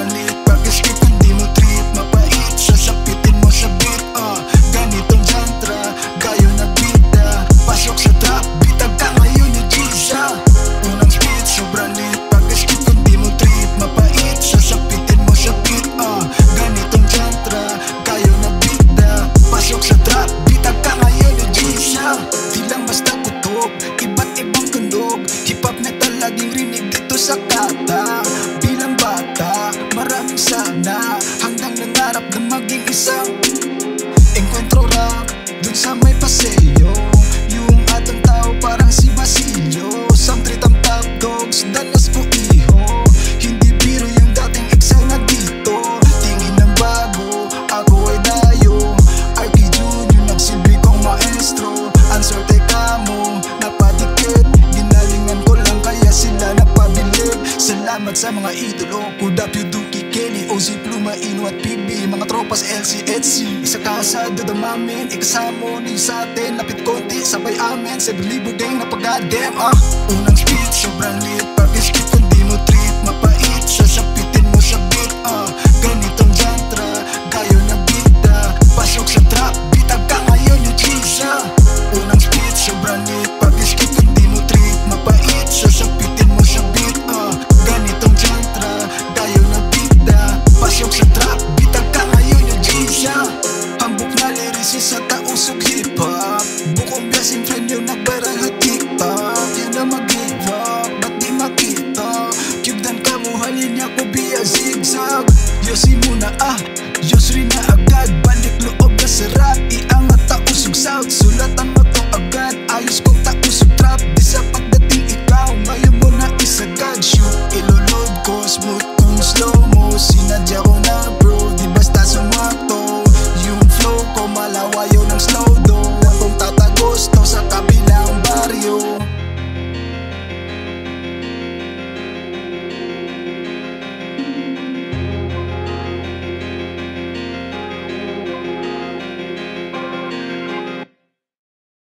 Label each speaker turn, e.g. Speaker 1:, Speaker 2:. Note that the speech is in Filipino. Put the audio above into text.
Speaker 1: sobrang lit. Pag-skip kung di mo trip, mapait, sasapitin mo sa beat. Ganitong jantra, gayo na bida. Pasok sa trap, bitag ka ngayon ni Gisa. Unang speed, sobrang lit. Pag-skip kung di mo trip, mapait, sasapitin mo sa beat. Ganitong jantra, gayo na bida. Pasok sa trap, bitag ka ngayon ni Gisa. Di lang basta kutob, iba't ibang tunog. Hip-hop metal laging rinig dito sa kata. Bilang bata, maraming sana, hanggang nangarap na maging isang enkwentro rap dun sa may paseo. Yung atong tao parang si Basilio. Samtrit ang top dogs, danas ko iho. Hindi biro yung dating eksena dito. Tingin ng bago, ako ay dayo. Arky Junior, nagsilbi kong maestro. Answer teka mo, napadikit. Ginalingan ko lang kaya sila napabilib. Salamat sa mga idolo ko, Duki, Kenny, OZ, Pluma, Ino at PB. Mga tropas LC, Etsy. Isa kasad, dadamamin, ikasamo ni sa atin. Lapit konti, sabay amin. 7,000 gang na pag-goddamn. Unang speed, sobrang lit. Pag-skip kung di mo trip, mapait, sasapitin mo sa beat. Ganitong jantra, gayo na bida. Pasok sa trap, bitag ka ngayon ni Gisa. Unang speed, sobrang lit. Pag-skip kung di mo trip, mapait, sasapitin mo sa beat. Ganitong jantra, gayo na bida. Pasok sa trap, bitag ka ngayon ni Gisa. Hambok na lyricist sa tausog hip-hop. Bukong blessing friend yung nagbarang at TikTok. Yan na mag-give up, ba't di makita? Cube dan ka mo, halin niya ko via zigzag. Yosi muna